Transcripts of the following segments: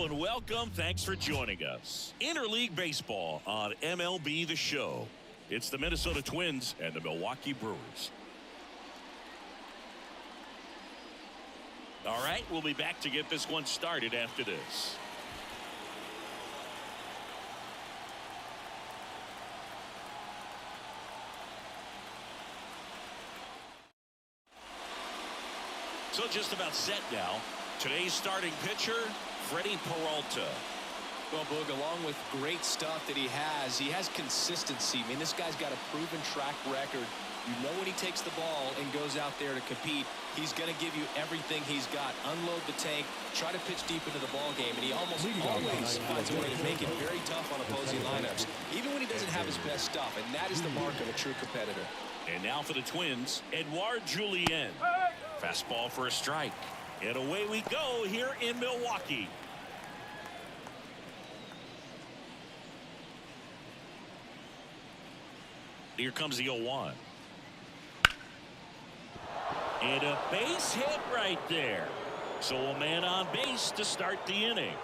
and welcome. Thanks for joining us. Interleague Baseball on MLB The Show. It's the Minnesota Twins and the Milwaukee Brewers. All right, we'll be back to get this one started after this. So just about set now. Today's starting pitcher, Freddie Peralta. Well, Boog, along with great stuff that he has consistency. I mean, this guy's got a proven track record. You know when he takes the ball and goes out there to compete, he's going to give you everything he's got. Unload the tank, try to pitch deep into the ball game, and he almost always finds a way to make it very tough on opposing lineups, even when he doesn't have his best stuff, and that is the mark of a true competitor. And now for the Twins, Edouard Julien. Fastball for a strike. And away we go here in Milwaukee. Here comes the 0-1. And a base hit right there. So a man on base to start the inning.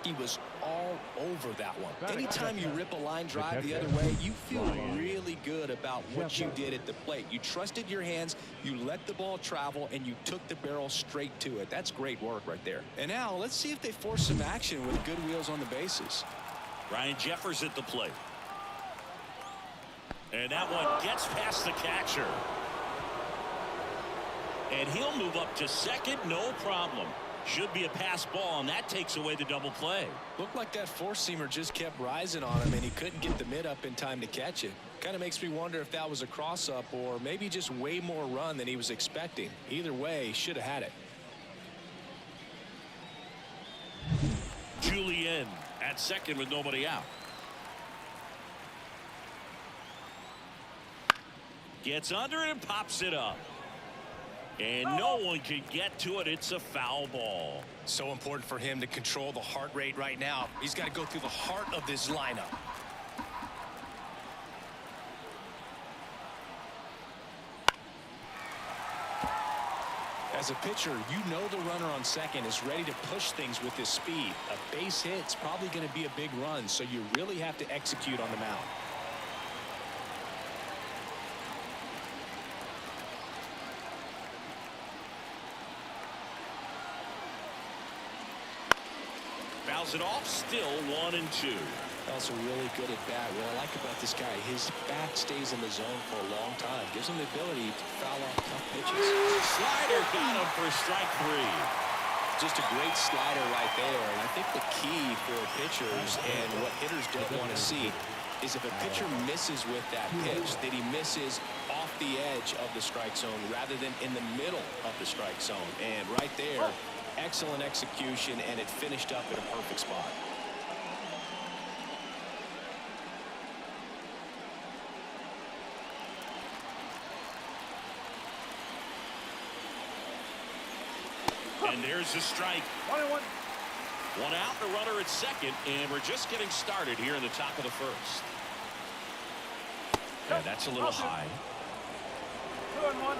He was all over that one. Anytime you rip a line drive the other way, you feel really good about what you did at the plate. You trusted your hands, you let the ball travel, and you took the barrel straight to it. That's great work right there. And now let's see if they force some action with good wheels on the bases. Ryan Jeffers at the plate. And that one gets past the catcher. And he'll move up to second, no problem. Should be a pass ball, and that takes away the double play. Looked like that four-seamer just kept rising on him, and he couldn't get the mid up in time to catch it. Kind of makes me wonder if that was a cross-up or maybe just way more run than he was expecting. Either way, he should have had it. Julien at second with nobody out. Gets under it and pops it up. And no one can get to it. It's a foul ball. So important for him to control the heart rate right now. He's got to go through the heart of this lineup. As a pitcher, you know the runner on second is ready to push things with his speed. A base hit's probably going to be a big run, so you really have to execute on the mound. Fouls it off, still 1-2. Also really good at bat. What I like about this guy, his bat stays in the zone for a long time. Gives him the ability to foul off tough pitches. Slider got him for strike 3. Just a great slider right there. And I think the key for pitchers and what hitters don't want to see is if a pitcher misses with that pitch, that he misses off the edge of the strike zone rather than in the middle of the strike zone. And right there, excellent execution, and it finished up in a perfect spot. And there's the strike. 1-1. One out, the runner at second, and we're just getting started here in the top of the first. And that's a little high. 2-1.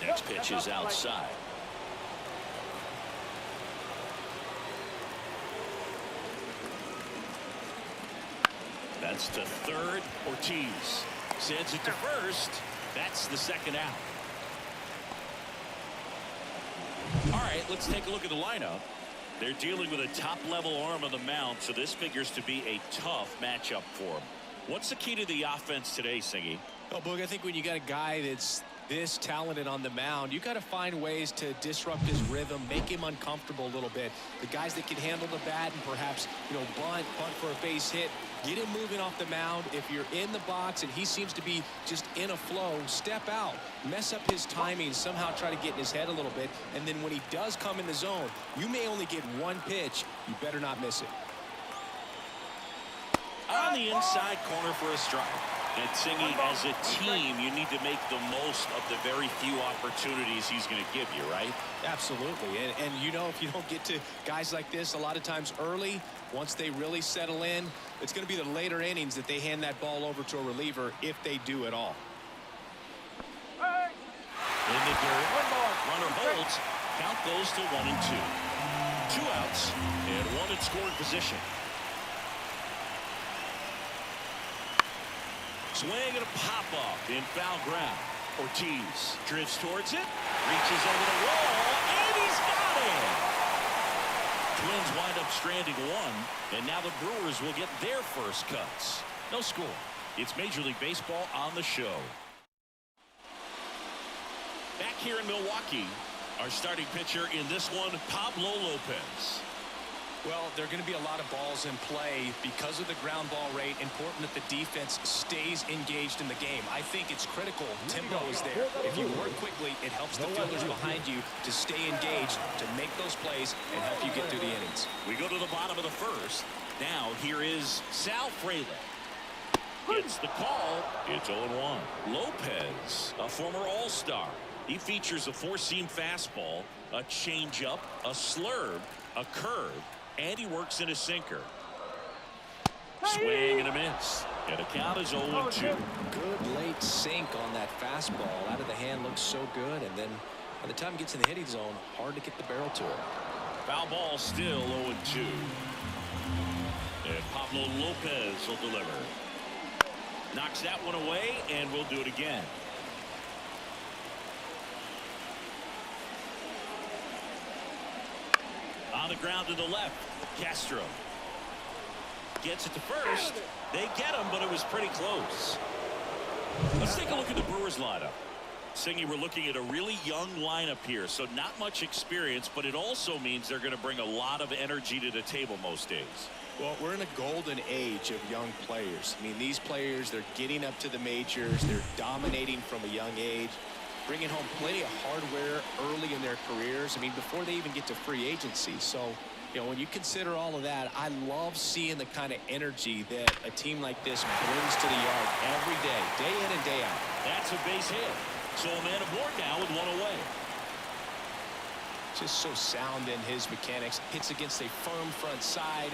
Next pitch is outside. That's to third. Ortiz sends it to first. That's the second out. All right, let's take a look at the lineup. They're dealing with a top-level arm on the mound, so this figures to be a tough matchup for them. What's the key to the offense today, Singy? Well, Boog, I think when you got a guy that's this talented on the mound, you got to find ways to disrupt his rhythm, make him uncomfortable a little bit. The guys that can handle the bat and perhaps, bunt for a base hit, get him moving off the mound. If you're in the box and he seems to be just in a flow, step out, mess up his timing, somehow try to get in his head a little bit. And then when he does come in the zone, you may only get one pitch. You better not miss it. On the inside corner for a strike. And Singy, as a team, you need to make the most of the very few opportunities he's going to give you, right? Absolutely. And if you don't get to guys like this a lot of times early, once they really settle in, it's going to be the later innings that they hand that ball over to a reliever if they do at all. In the dirt. Runner holds. Count goes to 1-2. 2 outs and 1 in scoring position. Swing and a pop-up in foul ground. Ortiz drifts towards it, reaches over the wall, and he's got it! Twins wind up stranding 1, and now the Brewers will get their first cuts. No score. It's Major League Baseball on the show. Back here in Milwaukee, our starting pitcher in this one, Pablo Lopez. Well, there are going to be a lot of balls in play because of the ground ball rate. Important that the defense stays engaged in the game. I think it's critical. Tempo is there. If you work quickly, it helps the fielders behind you to stay engaged, to make those plays, and help you get through the innings. We go to the bottom of the first. Now here is Sal Frelick. Gets the call. It's 0-1. Lopez, a former All-Star. He features a four-seam fastball, a changeup, a slurve, a curve, and he works in a sinker. Swing and a miss. And the count is 0-2. Good late sink on that fastball. Out of the hand looks so good, and then by the time it gets in the hitting zone, hard to get the barrel to it. Foul ball still 0-2. And Pablo Lopez will deliver. Knocks that one away, and we'll do it again. On the ground to the left, Castro gets it to first. They get him, but it was pretty close. Let's take a look at the Brewers lineup. Singy, we're looking at a really young lineup here, so not much experience, but it also means they're going to bring a lot of energy to the table most days. Well, we're in a golden age of young players. I mean, these players, they're getting up to the majors. They're dominating from a young age, bringing home plenty of hardware early in their careers. I mean, before they even get to free agency. So, you know, when you consider all of that, I love seeing the kind of energy that a team like this brings to the yard every day in and day out. That's a base hit. So a man aboard now with one away. Just so sound in his mechanics. Hits against a firm front side,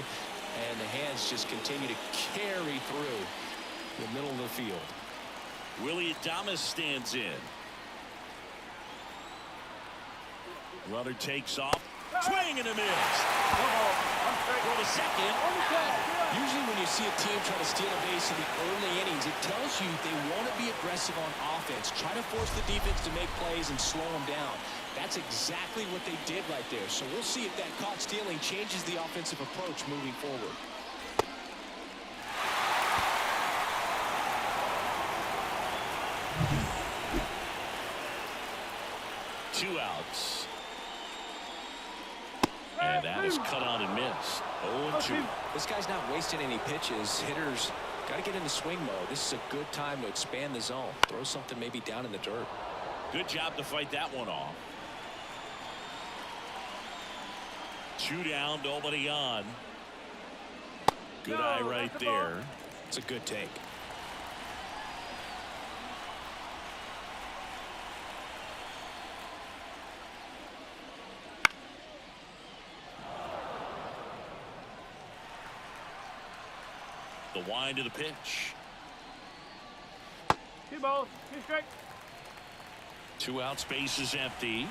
and the hands just continue to carry through the middle of the field. Willie Adames stands in. Runner takes off. Swing and a miss. Go to second. Usually when you see a team try to steal a base in the early innings, it tells you they want to be aggressive on offense. Try to force the defense to make plays and slow them down. That's exactly what they did right there. So we'll see if that caught stealing changes the offensive approach moving forward. Two outs. And that is cut on and missed. 0-2. This guy's not wasting any pitches. Hitters got to get in the swing mode. This is a good time to expand the zone. Throw something maybe down in the dirt. Good job to fight that one off. 2 down, nobody on. Good eye right there. It's a good take. The wind of the pitch. 2 balls, 2 strikes. 2 outs, base is empty.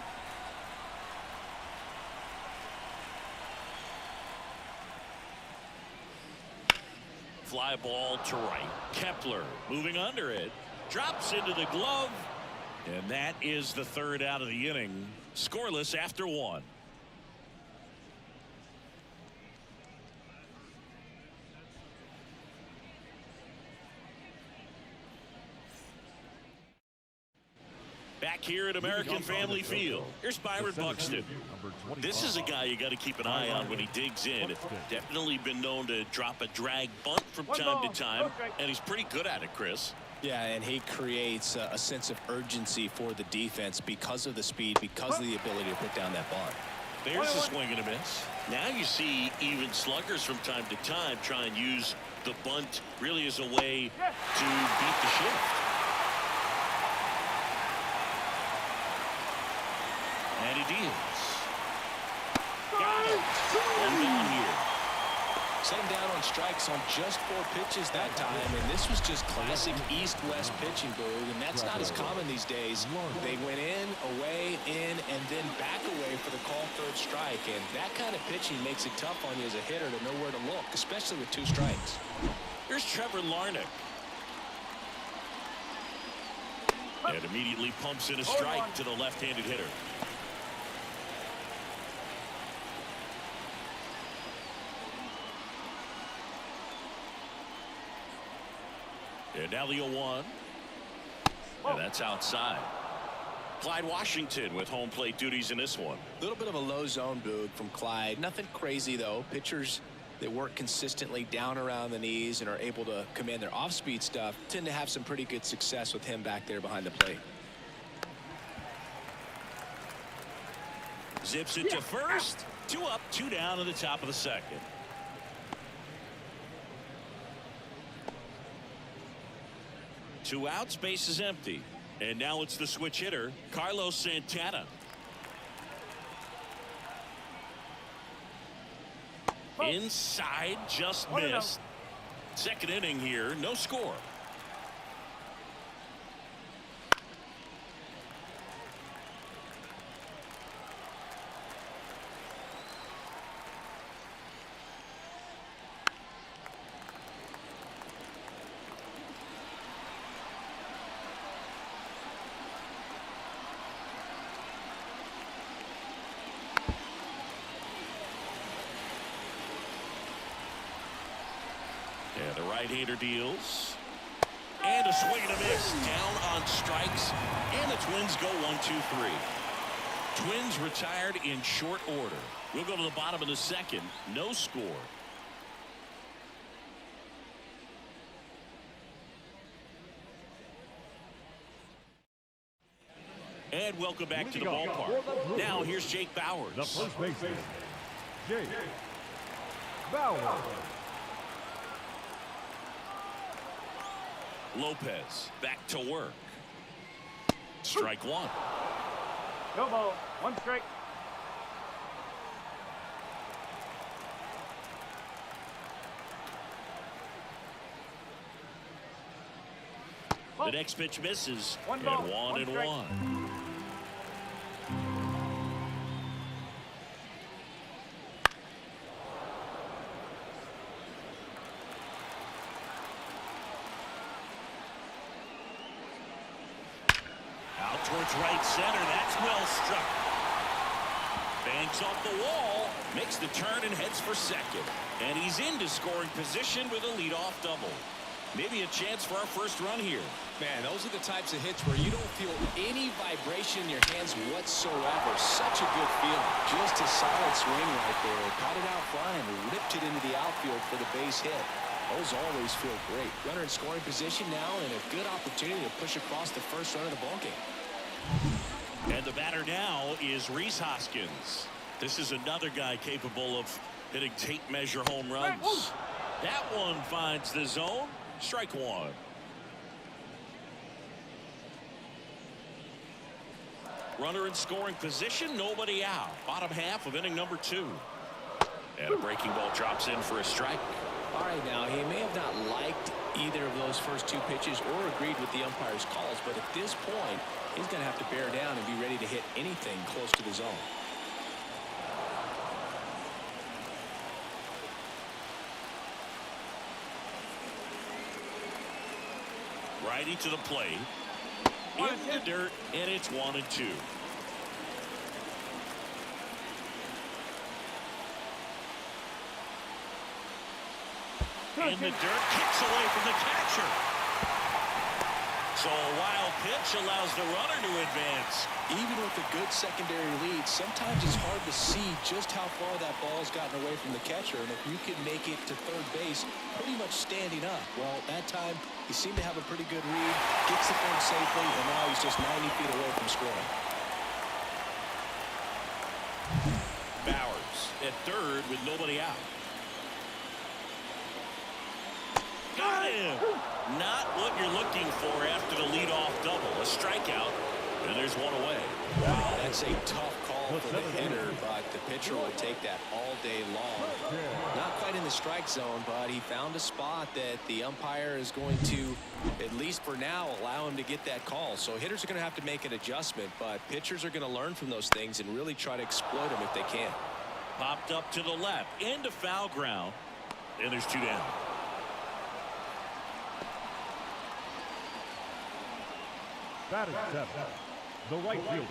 Fly ball to right. Kepler moving under it. Drops into the glove. And that is the 3rd out of the inning. Scoreless after 1. Back here at American Family Field, here's Byron Buxton. This is a guy you got to keep an eye on when he digs in. Definitely been known to drop a drag bunt from time to time, and he's pretty good at it, Chris. Yeah, and he creates a sense of urgency for the defense because of the speed, because of the ability to put down that bunt. There's a swing and a miss. Now you see even sluggers from time to time try and use the bunt really as a way to beat the shift. And it is. Got it. One down here. set him down on strikes on just 4 pitches that time, and this was just classic East-West pitching, Boog, and that's not as common these days. They went in, away, in, and then back away for the call third strike, and that kind of pitching makes it tough on you as a hitter to know where to look, especially with 2 strikes. Here's Trevor Larnach. And immediately pumps in a strike to the left-handed hitter. And now the 0-1. And that's outside. Clyde Washington with home plate duties in this one. A little bit of a low zone, Boog, from Clyde. Nothing crazy, though. Pitchers that work consistently down around the knees and are able to command their off-speed stuff tend to have some pretty good success with him back there behind the plate. Zips it to first. 2 up, 2 down in the top of the second. Two outs, base is empty. And now it's the switch hitter, Carlos Santana. Inside, just missed. Second inning here, no score. And the right-hander deals. And a swing and a miss. Down on strikes. And the Twins go 1-2-3. Twins retired in short order. We'll go to the bottom of the second. No score. And welcome back to the ballpark. Now here's Jake Bauers. The first baseman, Jake Bauers. Lopez back to work. Strike one. No ball. 1 strike. The next pitch misses. One And ball, 1 and strike. 1. Out towards right center. That's well struck. Banks off the wall. Makes the turn and heads for second. And he's into scoring position with a leadoff double. Maybe a chance for our first run here. Man, those are the types of hits where you don't feel any vibration in your hands whatsoever. Such a good feeling. Just a solid swing right there. Caught it out front and ripped it into the outfield for the base hit. Those always feel great. Runner in scoring position now and a good opportunity to push across the first run of the ballgame. And the batter now is Rhys Hoskins. This is another guy capable of hitting tape measure home runs. That one finds the zone. Strike one. Runner in scoring position, nobody out. Bottom half of inning number 2. And a breaking ball drops in for a strike. All right, now, he may have not liked either of those first 2 pitches or agreed with the umpire's calls, but at this point, he's going to have to bear down and be ready to hit anything close to the zone. Righty to the plate. In the dirt, and it's 1 and 2. In the dirt, kicks away from the catcher. So a wild pitch allows the runner to advance. Even with a good secondary lead, sometimes it's hard to see just how far that ball's gotten away from the catcher. And if you can make it to third base pretty much standing up, well, that time he seemed to have a pretty good read, gets the third safely, and now he's just 90 feet away from scoring. Bauers at third with nobody out. Got him. Not what you're looking for after the leadoff double. A strikeout, and there's one away. Wow, that's a tough call ball for the hitter, but the pitcher will take that all day long. Not quite in the strike zone, but he found a spot that the umpire is going to, at least for now, allow him to get that call. So hitters are going to have to make an adjustment, but pitchers are going to learn from those things and really try to exploit them if they can. Popped up to the left, into foul ground, and there's 2 down. Batting 7, the right fielder,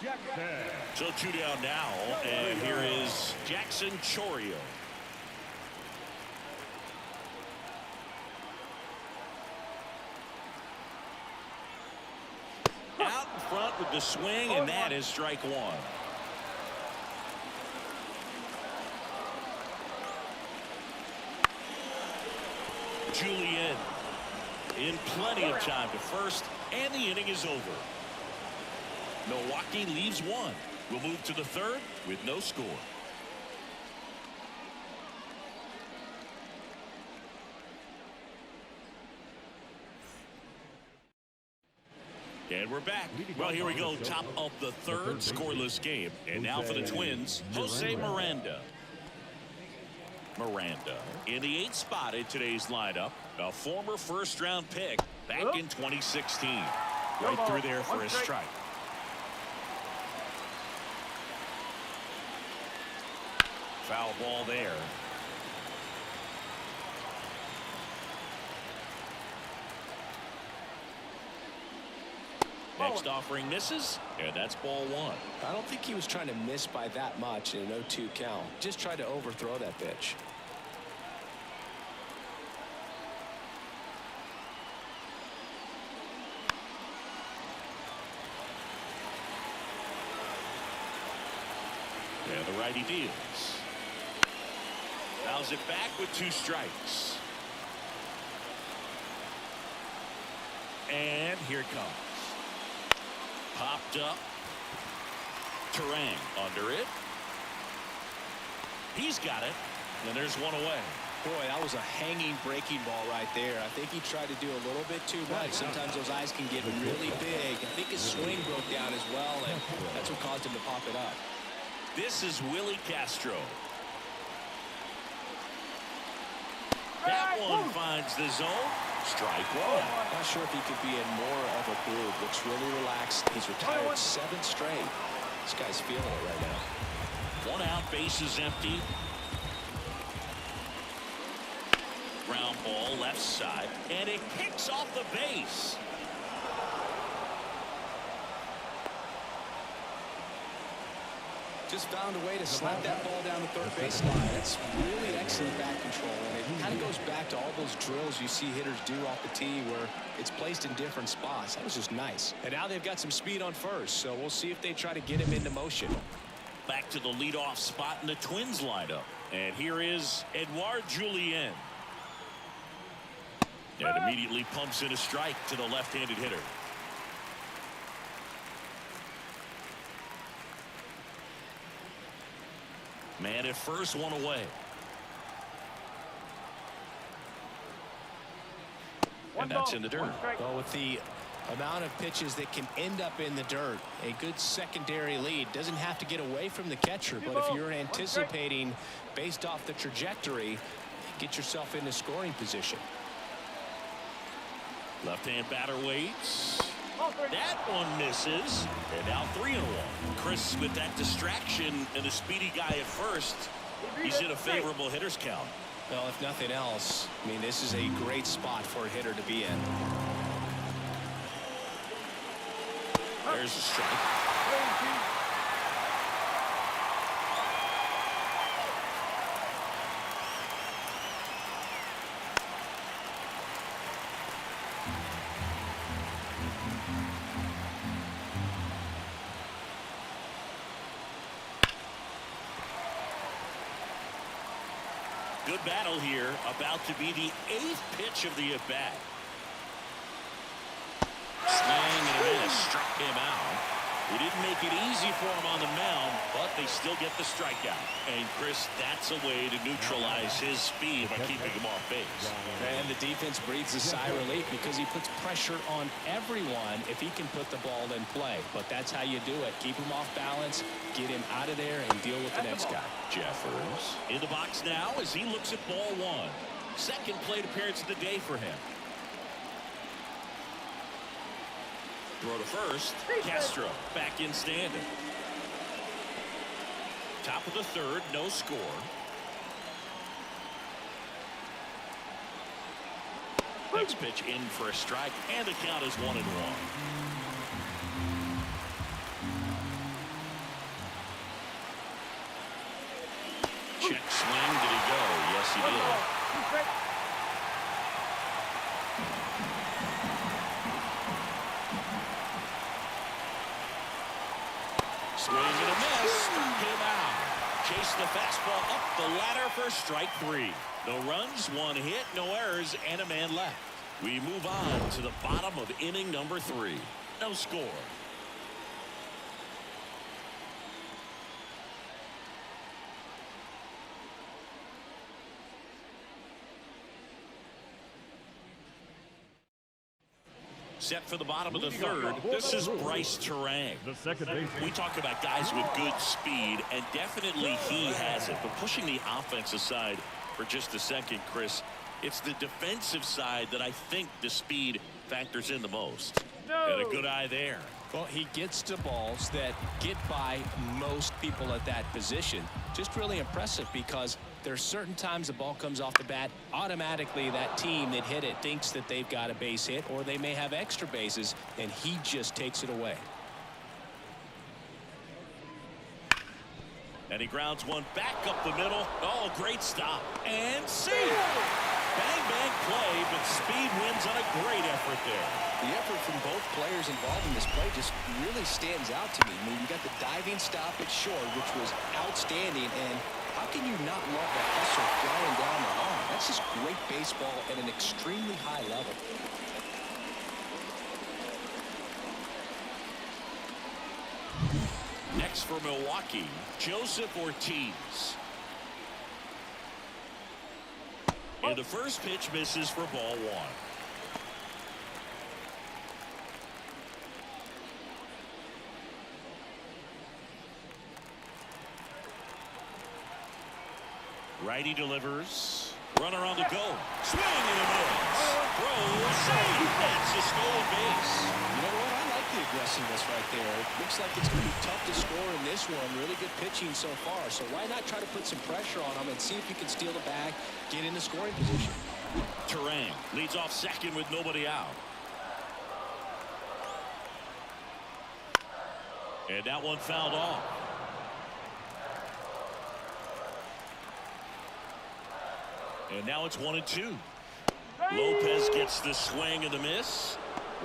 Jackson. So 2 down now, and here is Jackson Chourio. Out in front with the swing, and that is strike 1. Julien in plenty of time to first, and the inning is over. Milwaukee leaves 1. We'll move to the 3rd with no score. And we're back. Well, here we go. Top of the 3rd, scoreless game. And now for the Twins, Jose Miranda. Miranda in the 8th spot in today's lineup. A former first-round pick back in 2016. Right through there for a strike. Foul ball there. Next offering misses, and that's ball 1. I don't think he was trying to miss by that much in an 0-2 count. Just tried to overthrow that pitch. And the righty deals. Fouls it back with 2 strikes. And here it comes. Popped up. Terang under it. He's got it. And there's 1 away. Boy, that was a hanging breaking ball right there. I think he tried to do a little bit too much. Sometimes those eyes can get really big. I think his swing broke down as well, and that's what caused him to pop it up. This is Willie Castro. That one finds the zone. Strike 1. Not sure if he could be in more of a groove. Looks really relaxed. He's retired 7 straight. This guy's feeling it right now. 1 out, base is empty. Ground ball left side, and it kicks off the base. Just found a way to slap that ball down the 3rd baseline. That's really excellent bat control, and it kind of goes back to all those drills you see hitters do off the tee where it's placed in different spots. That was just nice. And now they've got some speed on first, so we'll see if they try to get him into motion. Back to the leadoff spot in the Twins lineup, and here is Edouard Julien. And immediately pumps in a strike to the left-handed hitter. Man at first, 1 away. And that's in the dirt. Well, with the amount of pitches that can end up in the dirt, a good secondary lead doesn't have to get away from the catcher, but if you're anticipating based off the trajectory, get yourself into scoring position. Left-hand batter waits. That one misses. And now 3-1. Chris, with that distraction and a speedy guy at first, he's in a favorable hitter's count. Well, if nothing else, I mean, this is a great spot for a hitter to be in. There's a strike. Good battle here, about to be the 8th pitch of the at-bat. Swing and a miss, struck him out. He didn't make it easy for him on the mound, but they still get the strikeout. And, Chris, that's a way to neutralize his speed by keeping him off base. And the defense breathes a sigh of relief because he puts pressure on everyone if he can put the ball in play. But that's how you do it. Keep him off balance, get him out of there, and deal with the next guy. Jeffers in the box now as he looks at ball one. Second plate appearance of the day for him. Throw to first. Castro back in standing. Top of the third, no score. Next pitch in for a strike, and the count is 1-1. Check swing. Did he go? Yes, he did. Swing and a miss. Struck him out. Chase the fastball up the ladder for strike 3. No runs, 1 hit, no errors, and a man left. We move on to the bottom of inning number 3. No score. Set for the bottom of the third. This is Bryce Terang. The second baseman. We talk about guys with good speed, and definitely he has it. But pushing the offense aside for just a second, Chris, it's the defensive side that I think the speed factors in the most. And a good eye there. Well, he gets to balls that get by most people at that position. Just really impressive because there's certain times the ball comes off the bat, automatically that team that hit it thinks that they've got a base hit or they may have extra bases, and he just takes it away. And he grounds one back up the middle. Oh, great stop. And see. Bang, bang play, but speed wins on a great effort there. The effort from both players involved in this play just really stands out to me. I mean, you got the diving stop at short, which was outstanding, and how can you not love that hustle flying down the arm? That's just great baseball at an extremely high level. Next for Milwaukee, Joseph Ortiz. And the first pitch misses for ball 1. Righty delivers. Runner on the go. Swing and a miss. Throw, save. That's a stolen base. You know what? I like the aggressiveness right there. It looks like it's going to be tough to score in this one. Really good pitching so far. So why not try to put some pressure on him and see if you can steal the bag, get in the scoring position. Terang leads off second with nobody out. And that one fouled off. And now it's 1-2. Lopez gets the swing and the miss.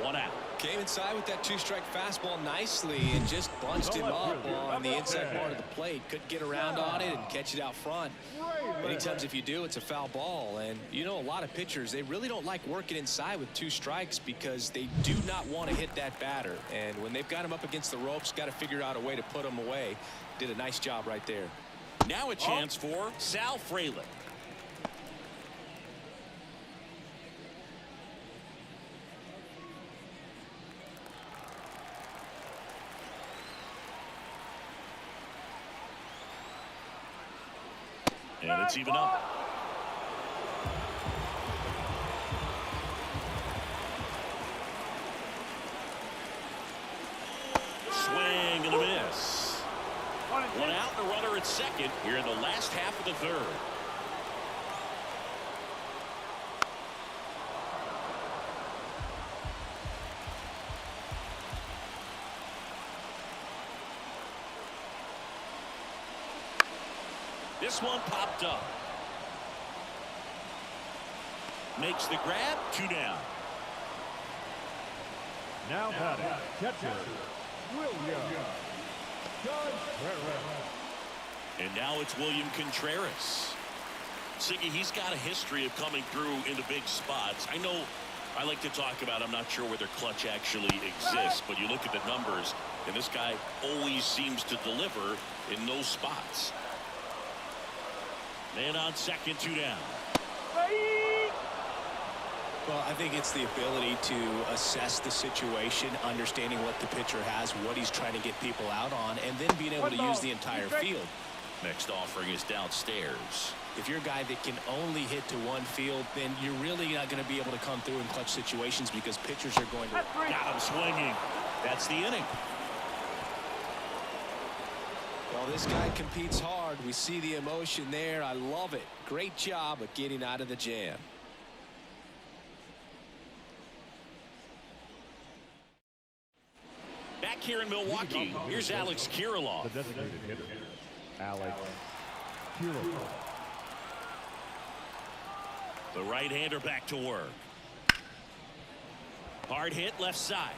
1 out. Came inside with that 2-strike fastball nicely and just bunched him up on the inside part of the plate. Couldn't get around on it and catch it out front. Many times if you do, it's a foul ball. And you know, a lot of pitchers, they really don't like working inside with 2 strikes because they do not want to hit that batter. And when they've got him up against the ropes, got to figure out a way to put him away. Did a nice job right there. Now a chance for Sal Frelick. And it's even up. Swing and a miss. 1 out and a runner at second here in the last half of the third. This one popped up. Makes the grab. 2 down. Now batting, catcher, William Contreras. And now it's William Contreras. Siggy, he's got a history of coming through into big spots. I know I like to talk about, I'm not sure whether clutch actually exists, but you look at the numbers, and this guy always seems to deliver in those spots. Man on second, 2 down. Well, I think it's the ability to assess the situation, understanding what the pitcher has, what he's trying to get people out on, and then being able to use the entire field. Next offering is downstairs. If you're a guy that can only hit to one field, then you're really not going to be able to come through in clutch situations because pitchers are going to... Got him swinging. That's the inning. Well, this guy competes hard. We see the emotion there. I love it. Great job of getting out of the jam. Back here in Milwaukee, here's Alex Kirilloff. The designated hitter, Alex Kirilloff. The right-hander back to work. Hard hit left side.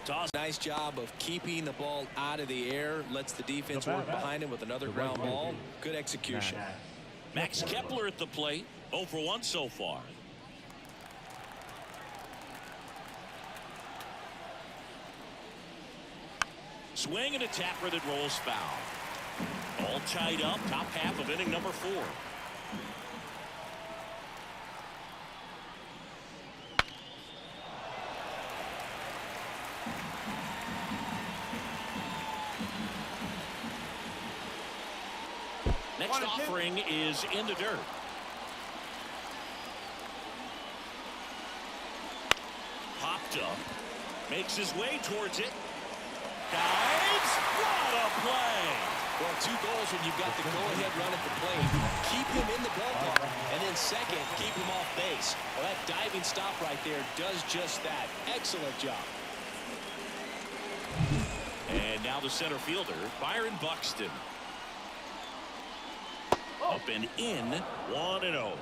Toss. Nice job of keeping the ball out of the air. Lets the defense work behind him with another ground ball. Good execution. Max Kepler at the plate. 0 for 1 so far. Swing and a tapper that rolls foul. All tied up. Top half of inning number 4. Next offering is in the dirt. Popped up. Makes his way towards it. Dives. What a play. Well, 2 goals when you've got the go-ahead run at the plate. Keep him in the ballpark, and then second, keep him off base. Well, that diving stop right there does just that. Excellent job. And now the center fielder, Byron Buxton. Up and in, 1-0.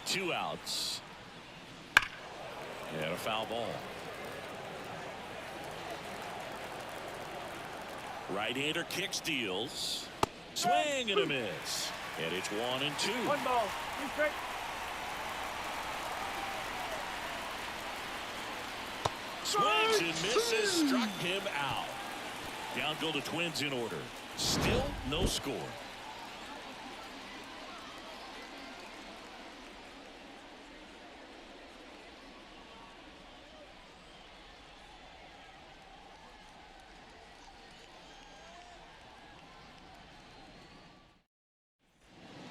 Two outs. And a foul ball. Right-hander kicks, deals. Swing and a miss. And it's 1-2. 1 ball. Swings and misses. Struck him out. Down go the Twins in order. Still no score.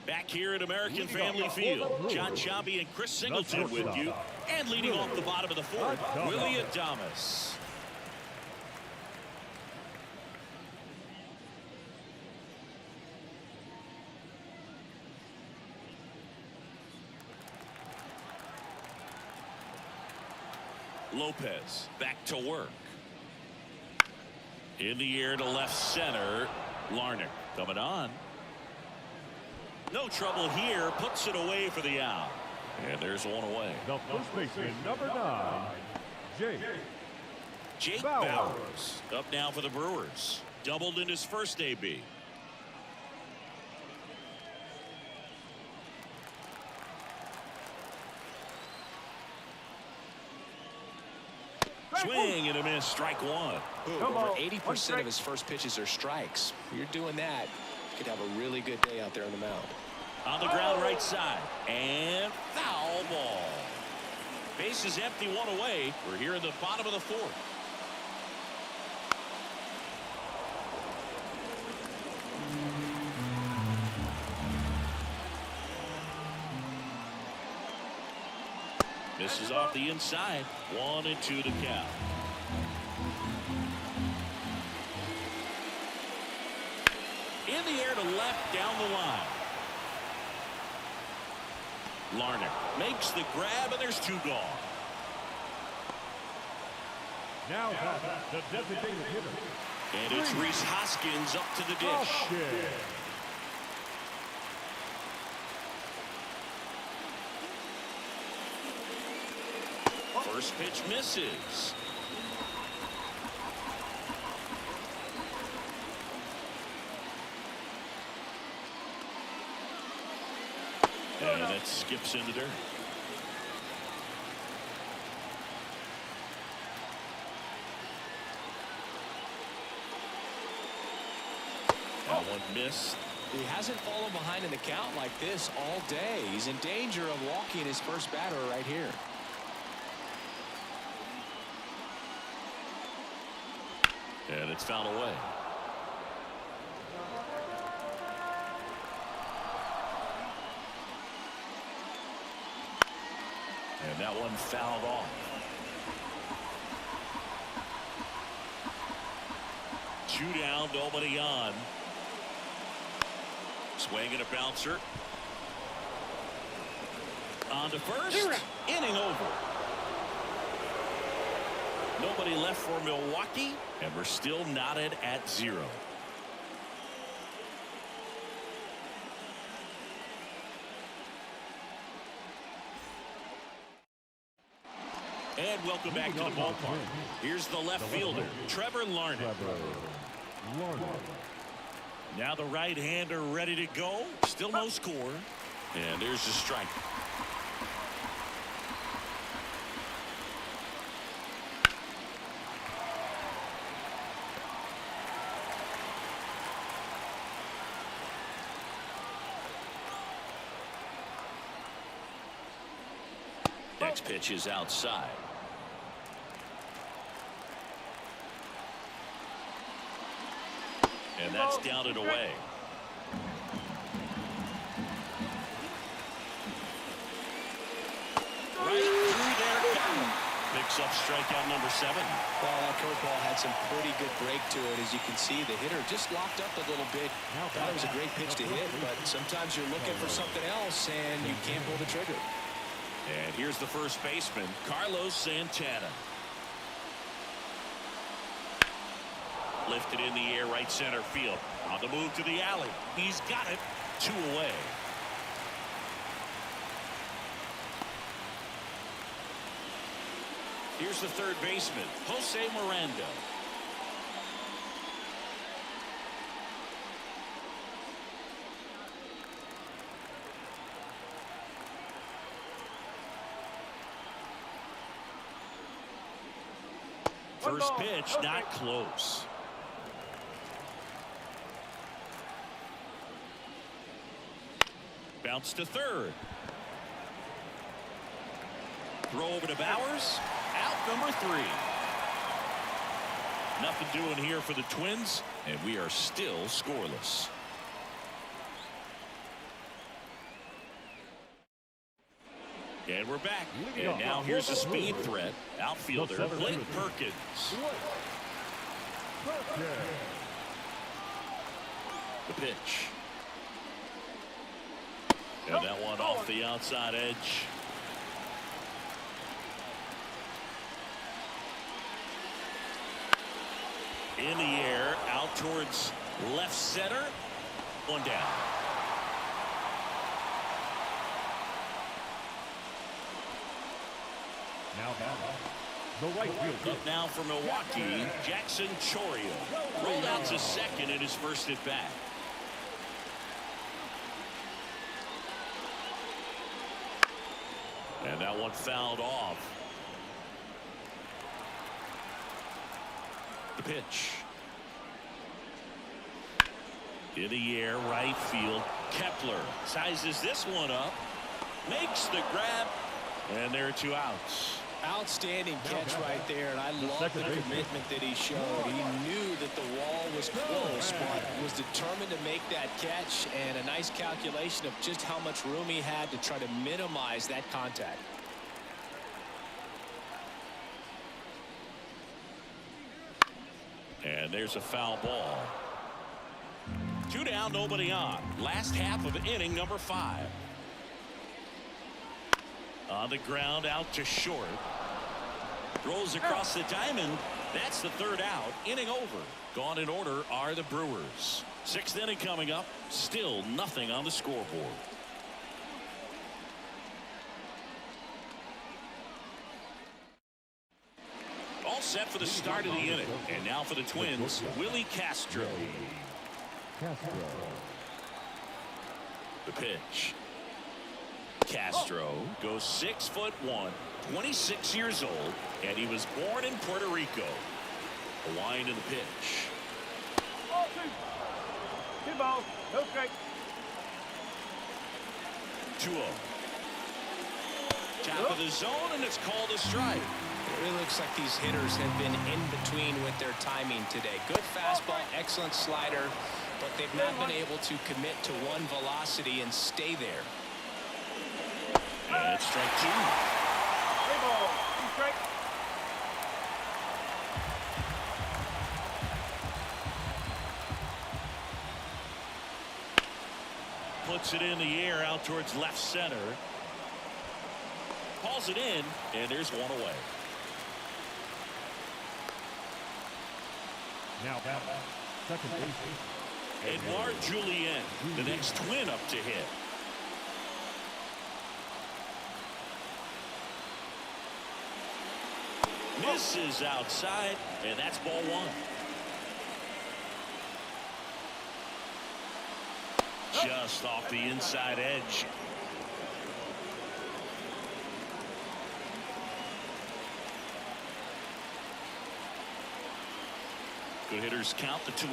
Back here at American Family Field, John Shabby and Chris Singleton with you. And leading off the bottom of the 4th, Willie Adames. Lopez back to work. In the air to left center. Larnach coming on. No trouble here. Puts it away for the out. And there's one away. The first baseman, number 9, Jake Bauers. Up now for the Brewers. Doubled in his first AB. Swing and a miss. Strike 1. Over 80% of his first pitches are strikes. You're doing that, you could have a really good day out there on the mound. On the ground right side. And foul ball. Base is empty, 1 away. We're here in the bottom of the 4th. Misses off the inside. 1-2 to count. In the air to left down the line. Larnach makes the grab, and there's 2 gone. Now the designated hitter. And it's Rhys Hoskins up to the dish. First pitch misses. And that skips into dirt. That one missed. He hasn't fallen behind in the count like this all day. He's in danger of walking his first batter right here. And it's fouled away. And that one fouled off. Two down, nobody on. Swing and a bouncer. On to first. Inning over. Nobody left for Milwaukee, and we're still knotted at 0. And welcome back to the ballpark. Here's the left fielder, Trevor Larned. Now the right-hander ready to go. Still no score. And there's the strike. Next pitch is outside. And that's down and away. Right through there. Picks up strikeout number 7. Well, that curveball had some pretty good break to it. As you can see, the hitter just locked up a little bit. Thought it was a great pitch to hit, but sometimes you're looking for something else and you can't pull the trigger. And here's the first baseman, Carlos Santana. Lifted in the air, right center field. On the move to the alley. He's got it. 2 away. Here's the third baseman, Jose Miranda. First pitch, not close. Bounce to third. Throw over to Bowers. Out number 3. Nothing doing here for the Twins, and we are still scoreless. And we're back. And now here's a speed threat. Outfielder Blake Perkins. The pitch. And that one off the outside edge. In the air, out towards left center. One down. Now the right field. Up now for Milwaukee, Jackson Chourio. Rolled out to second in his first at bat. And that one fouled off. The pitch. In the air, right field. Kepler sizes this one up. Makes the grab. And there are 2 outs. Outstanding catch right there, and I love the commitment that he showed. He knew that the wall was close, but was determined to make that catch, and a nice calculation of just how much room he had to try to minimize that contact. And there's a foul ball. 2 down, nobody on. Last half of inning number 5. On the ground, out to short. Throws across the diamond. That's the 3rd out. Inning over. Gone in order are the Brewers. 6th inning coming up. Still nothing on the scoreboard. All set for the start of the inning. And now for the Twins, Willie Castro. The pitch. Castro goes 6'1", 26 years old, and he was born in Puerto Rico. A wind to the pitch. 2-ball, no strike. 2-0. Top of the zone, and it's called a strike. It really looks like these hitters have been in between with their timing today. Good fastball, excellent slider, but they've not been able to commit to one velocity and stay there. And it's strike 2. 3-ball, 2 strike. Puts it in the air out towards left center. Hauls it in, and there's one away. Now back. Second base. Edouard Julien, the next twin up to hit. Misses outside, and that's ball 1. Just off the inside edge. Good hitters count the 2-0.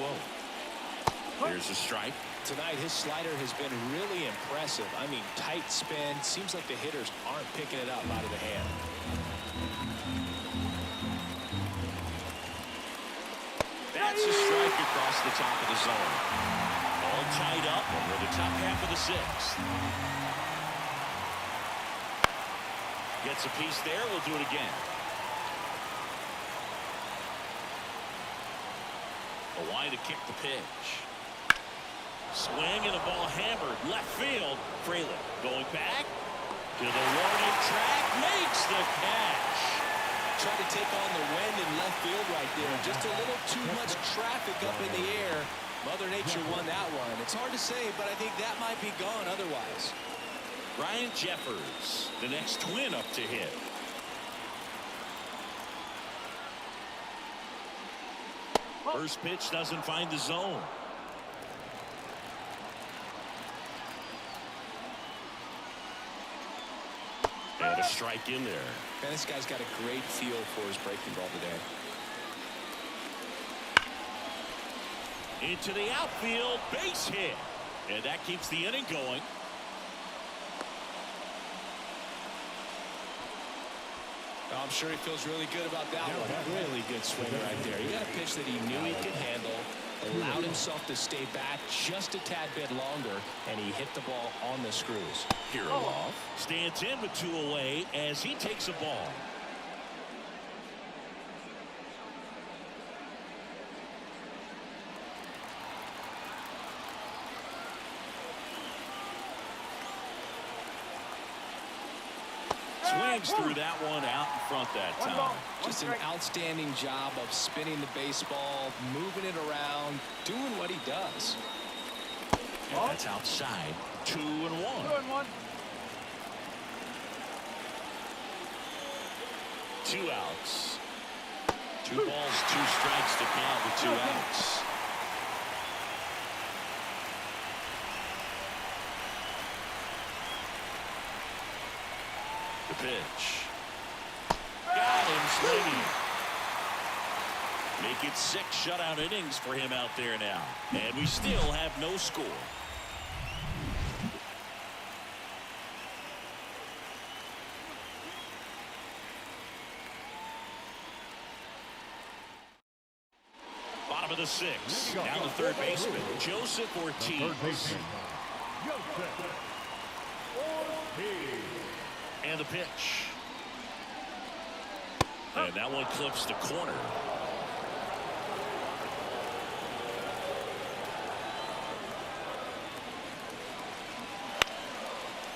There's a strike. Tonight, his slider has been really impressive. I mean, tight spin. Seems like the hitters aren't picking it up out of the hand. That's a strike across the top of the zone. All tied up over the top half of the 6th. Gets a piece there. We'll do it again. A wide to kick the pitch. Swing and a ball hammered left field. Fraley going back to the warning track, makes the catch. Tried to take on the wind in left field right there. Just a little too much traffic up in the air. Mother Nature won that one. It's hard to say, but I think that might be gone otherwise. Ryan Jeffers, the next twin up to hit. First pitch doesn't find the zone. And a strike in there. Man, this guy's got a great feel for his breaking ball today. Into the outfield, base hit. And that keeps the inning going. I'm sure he feels really good about that one. Really good swing right there. He got a pitch that he knew he could handle, allowed himself to stay back just a tad bit longer, and he hit the ball on the screws. Kirilloff stands in with 2 away as he takes a ball. Swings through that one out in front that time. Just an outstanding job of spinning the baseball, moving it around, doing what he does. And that's outside. 2-1. 2-1. 2 outs. 2 balls, 2 strikes to count with 2 outs. The pitch. Got him swinging. Make it 6 shutout innings for him out there now. And we still have no score. Bottom of the 6th. Now the third baseman, Joseph Ortiz. Third baseman, Joseph Ortiz. And the pitch. And that one clips the corner.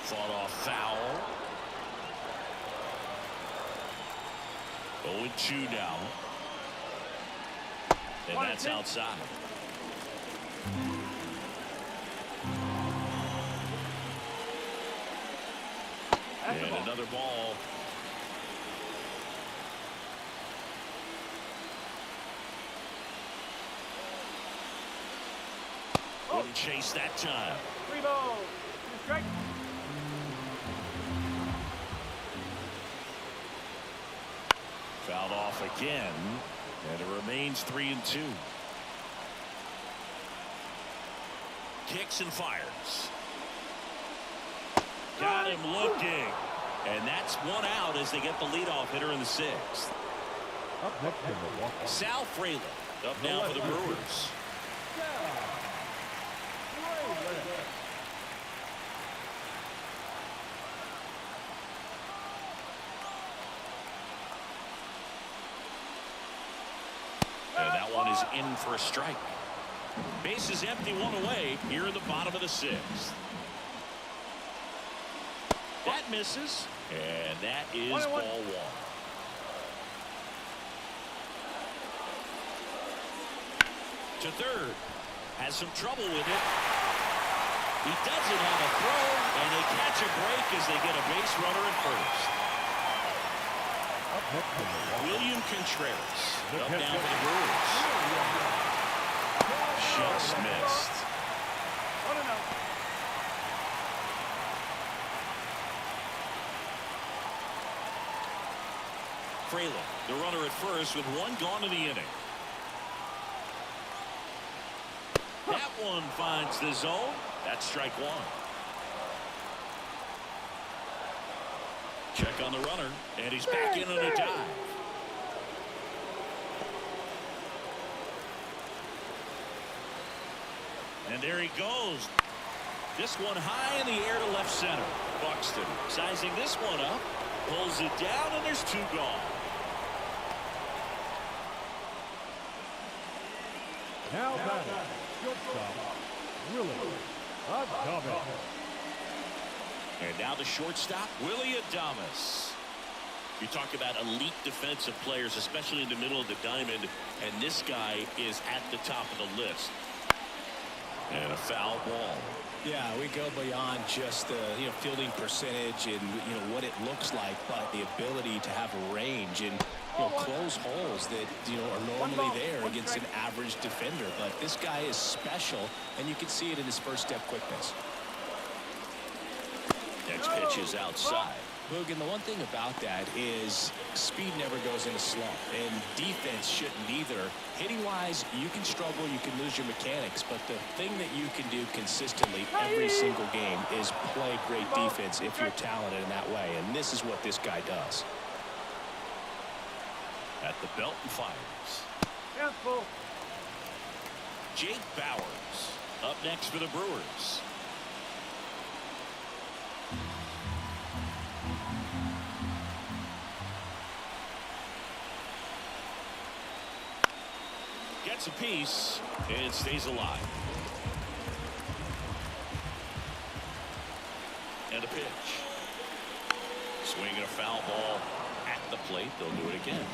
Fought off foul. 0-2 now. And that's outside. And another ball. Wouldn't chase that time. 3 balls, 2 strikes. off again, and it remains 3-2. Kicks and fires. Got him looking. And that's one out as they get the leadoff hitter in the 6th. Up next in Milwaukee. Sal Frelick up now for the Brewers. And that one is in for a strike. Base is empty, one away here in the bottom of the 6th. That misses, and that is ball 1. To third, has some trouble with it. He doesn't have a throw, and they catch a break as they get a base runner at first. William Contreras up now for the Brewers. Just missed. Frelick, the runner at first with 1 gone in the inning. That one finds the zone. That's strike 1. Check on the runner, and he's back in on a dive. And there he goes. This one high in the air to left center. Buxton sizing this one up, pulls it down, and there's 2 gone. Now batting, shortstop, Willie Adames. And now the shortstop, Willie Adames. You talk about elite defensive players, especially in the middle of the diamond, and this guy is at the top of the list. And a foul ball. Yeah, we go beyond just the fielding percentage and what it looks like, but the ability to have range and close holes that are normally there against an average defender. But this guy is special, and you can see it in his first step quickness. Next pitch is outside. Boog, and the one thing about that is speed never goes in a slump, and defense shouldn't either. Hitting-wise, you can struggle, you can lose your mechanics, but the thing that you can do consistently every single game is play great defense if you're talented in that way, and this is what this guy does. At the belt and fires. Jake Bauers up next for the Brewers. Gets a piece and stays alive. And a pitch. Swinging a foul ball at the plate. They'll do it again.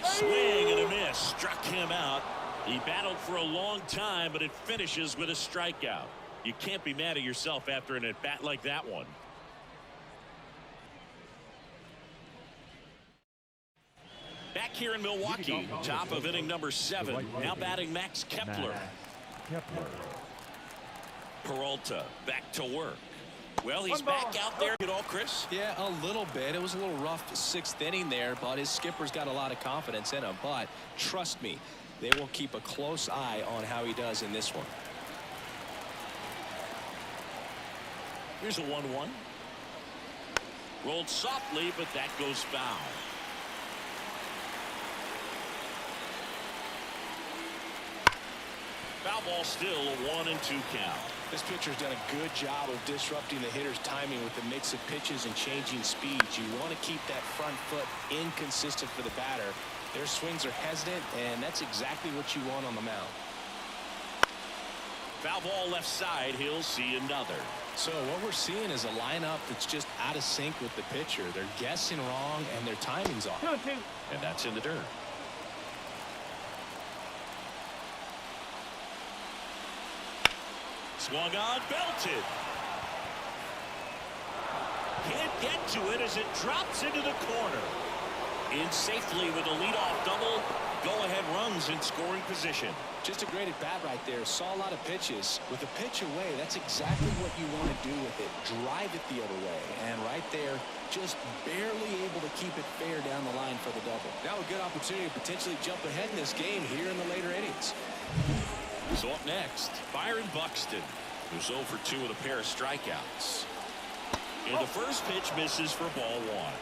Swing and a miss. Struck him out. He battled for a long time, but it finishes with a strikeout. You can't be mad at yourself after an at-bat like that one. Back here in Milwaukee, top of inning number 7. Now batting Max Kepler. Peralta back to work. Well, he's back out there at all, Chris. Yeah, a little bit. It was a little rough 6th inning there, but his skipper's got a lot of confidence in him. But trust me, they will keep a close eye on how he does in this one. Here's a 1-1. Rolled softly, but that goes foul. Foul ball still, a 1-2 count. This pitcher's done a good job of disrupting the hitter's timing with the mix of pitches and changing speeds. You want to keep that front foot inconsistent for the batter. Their swings are hesitant, and that's exactly what you want on the mound. Foul ball left side. He'll see another. So what we're seeing is a lineup that's just out of sync with the pitcher. They're guessing wrong, and their timing's off. And that's in the dirt. Swung on, belted. Can't get to it as it drops into the corner. in safely with a leadoff double. Go-ahead runs in scoring position. Just a great at-bat right there. Saw a lot of pitches. With a pitch away, that's exactly what you want to do with it. Drive it the other way. And right there, just barely able to keep it fair down the line for the double. Now a good opportunity to potentially jump ahead in this game here in the later innings. So up next, Byron Buxton, who's 0 for 2 with a pair of strikeouts. And the first pitch misses for ball 1.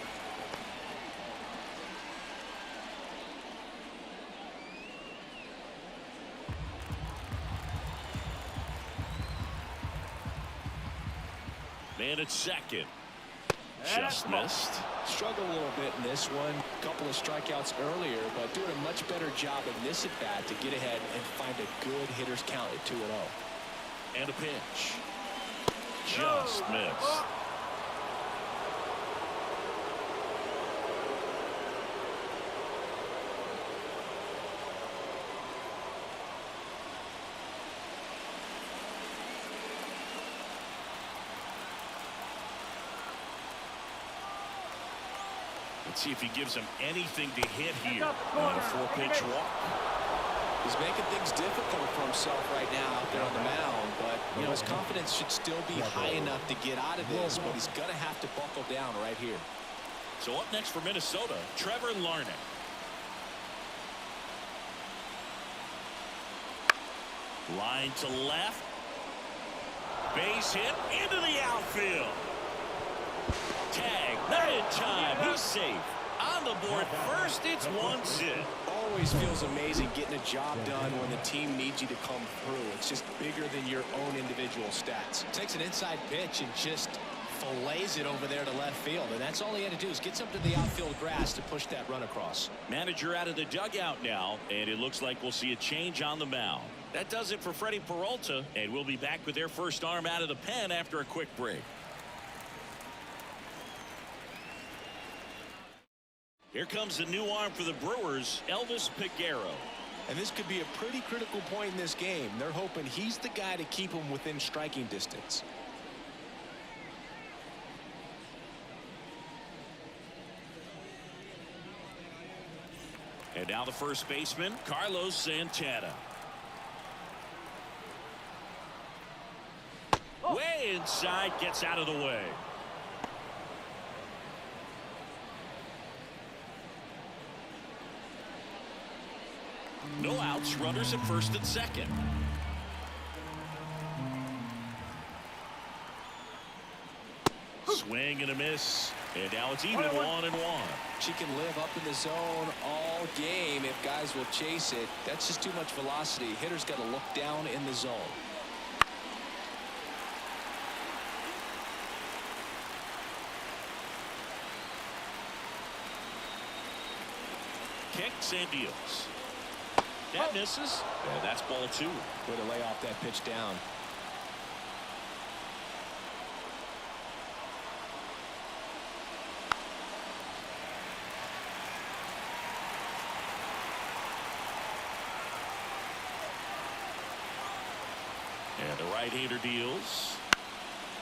Man at second. Just missed. Struggled a little bit in this one. Couple of strikeouts earlier, but doing a much better job in this at-bat to get ahead and find a good hitter's count at 2-0. And a pitch. Just missed. Let's see if he gives him anything to hit here on a 4-pitch walk. He's making things difficult for himself right now out there on the mound, but you know his confidence should still be high enough to get out of this, but he's going to have to buckle down right here. So up next for Minnesota, Trevor Larnach. Line to left. Base hit into the outfield. Tag, not in time. He's safe. On the board first, it's 1 sit. Always feels amazing getting a job done when the team needs you to come through. It's just bigger than your own individual stats. Takes an inside pitch and just fillets it over there to left field. And that's all he had to do is get something to the outfield grass to push that run across. Manager out of the dugout now, and it looks like we'll see a change on the mound. That does it for Freddie Peralta, and we'll be back with their first arm out of the pen after a quick break. Here comes the new arm for the Brewers, Elvis Peguero. And this could be a pretty critical point in this game. They're hoping he's the guy to keep them within striking distance. And now the first baseman, Carlos Santana. Way inside, gets out of the way. No outs, runners at first and second. Swing and a miss. And now it's even 1-1. She can live up in the zone all game if guys will chase it. That's just too much velocity. Hitter's got to look down in the zone. Kicks and deals. That misses. And that's ball 2. Way to lay off that pitch down. And the right-hander deals.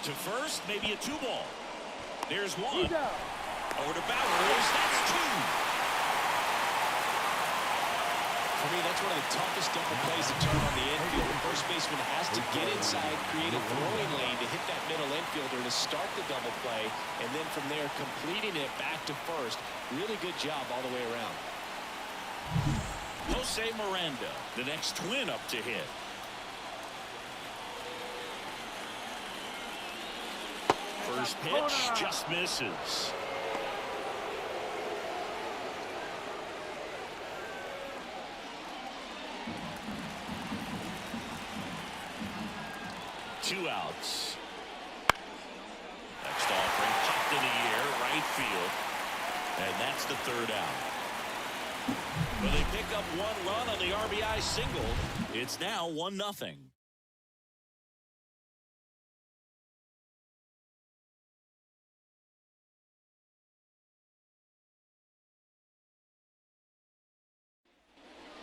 To first, maybe a 2-ball. There's 1. Over to Bowers. That's 2. For me, that's one of the toughest double plays to turn on the infield. The first baseman has to get inside, create a throwing lane to hit that middle infielder to start the double play, and then from there completing it back to first. Really good job all the way around. Jose Miranda, the next twin up to hit. First pitch just misses. Two outs. Next offering popped in the air, right field. And that's the third out. When they pick up 1 run on the RBI single, it's now 1-0.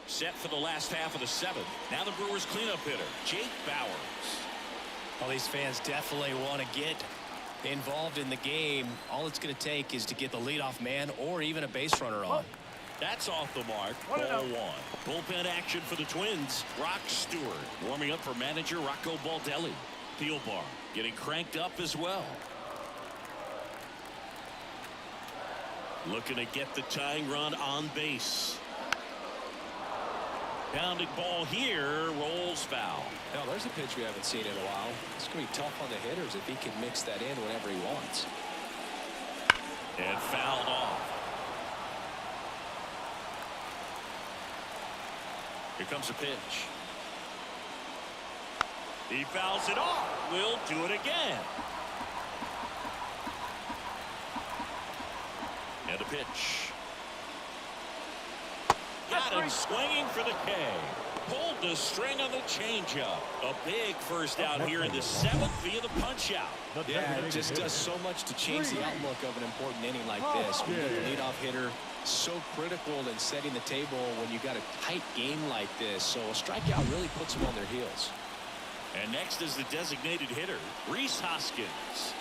Set for the last half of the 7th. Now the Brewers cleanup hitter, Jake Bowers. Well, these fans definitely want to get Involved in the game, all it's going to take is to get the leadoff man or even a base runner on. That's off the mark. Ball one. Bullpen action for the Twins. Brock Stewart warming up for manager Rocco Baldelli. Thielbar getting cranked up as well. Looking to get the tying run on base. Pounding ball here, rolls foul. Now there's a pitch we haven't seen in a while. It's going to be tough on the hitters if he can mix that in whenever he wants. And fouled off. Here comes a pitch. He fouls it off. We'll do it again. And a pitch. Got him swinging for the K. Pulled the string on the changeup. A big first out here in the 7th via the punch out. Yeah, it just does so much to change the outlook of an important inning like this. When you're the leadoff hitter, so critical in setting the table when you got a tight game like this. So a strikeout really puts them on their heels. And next is the designated hitter, Rhys Hoskins.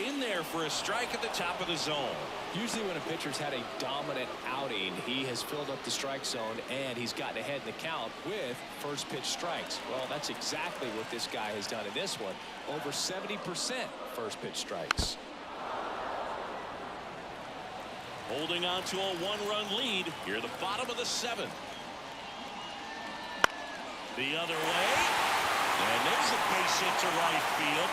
In there for a strike at the top of the zone. Usually when a pitcher's had a dominant outing, he has filled up the strike zone and he's gotten ahead in the count with first pitch strikes. Well, that's exactly what this guy has done in this one. Over 70% first pitch strikes. Holding on to a 1-run lead here at the bottom of the 7th. The other way. And there's a base hit to right field.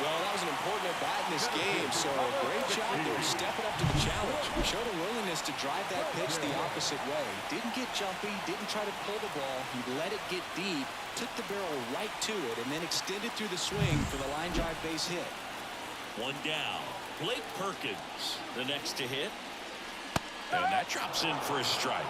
Well, that was an important at-bat in this game, so great job there stepping up to the challenge. Showed a willingness to drive that pitch the opposite way. Didn't get jumpy, didn't try to pull the ball. He let it get deep, took the barrel right to it, and then extended through the swing for the line drive base hit. One down. Blake Perkins, the next to hit. And that drops in for a strike.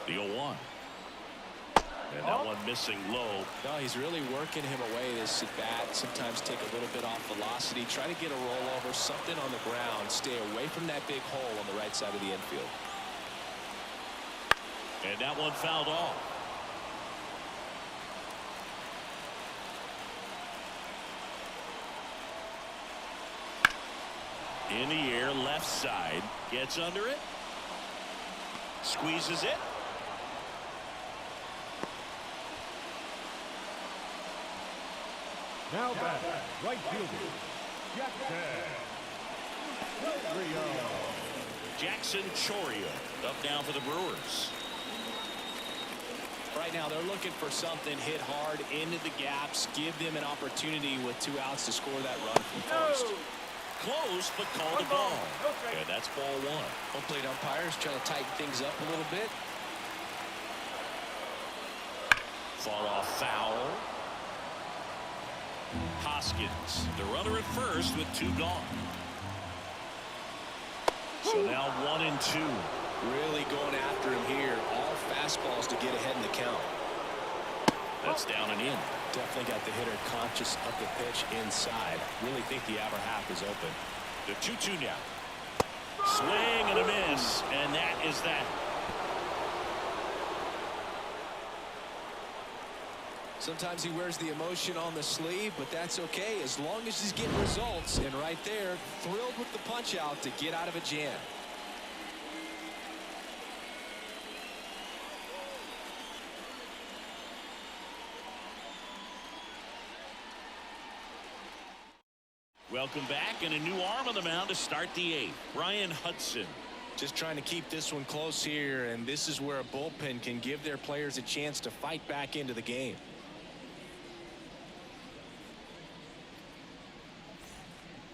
The 0-1. And that one missing low. No, he's really working him away this at bat. Sometimes take a little bit off velocity. Try to get a rollover, something on the ground. Stay away from that big hole on the right side of the infield. And that one fouled off. In the air, left side. Gets under it. Squeezes it. Now back, right fielder, Jackson Chourio up now for the Brewers. Right now they're looking for something hit hard into the gaps, give them an opportunity with 2 outs to score that run from first. Close, but called a ball. And that's ball 1. Home plate umpires trying to tighten things up a little bit. Far off foul. Hoskins, the runner at first with 2 gone. So now 1 and 2. Really going after him here. All fastballs to get ahead in the count. That's down and in. Definitely got the hitter conscious of the pitch inside. Really think the outer half is open. The 2-2 now. Swing and a miss, and that is that. Sometimes he wears the emotion on the sleeve, but that's okay as long as he's getting results. And right there, thrilled with the punch out to get out of a jam. Welcome back, and a new arm on the mound to start the 8th. Brian Hudson. Just trying to keep this one close here, and this is where a bullpen can give their players a chance to fight back into the game.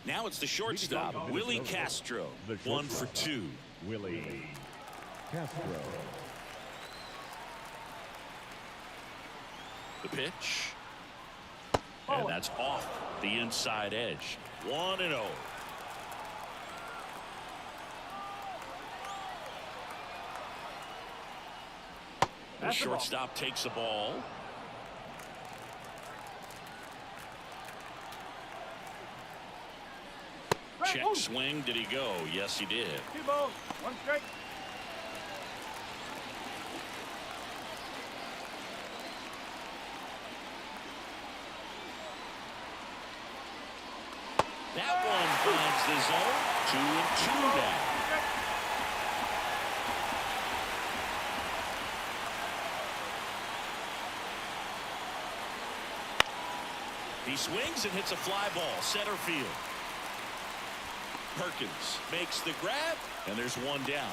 Now it's the shortstop, Willie Castro. 1 for 2. Willie Castro. The pitch. And that's off the inside edge. 1-0. The shortstop takes the ball. Check swing. Did he go? Yes, he did. 2 balls, 1 strike. That one finds the zone. 2-2 now. He swings and hits a fly ball center field. Perkins makes the grab, and there's one down.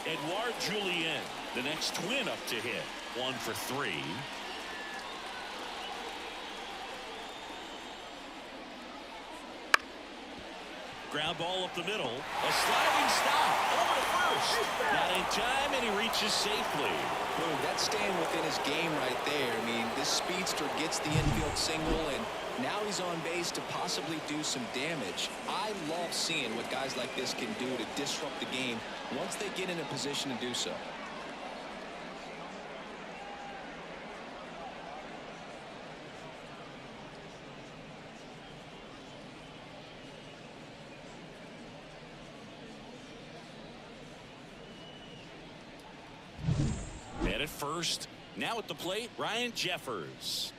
Edouard Julien, the next Twin up to hit. 1 for 3. Ground ball up the middle. A sliding stop over to first. Not in time, and he reaches safely. Boom, that's staying within his game right there. I mean, this speedster gets the infield single, and now he's on base to possibly do some damage. I love seeing what guys like this can do to disrupt the game once they get in a position to do so. At first, now at the plate, Ryan Jeffers.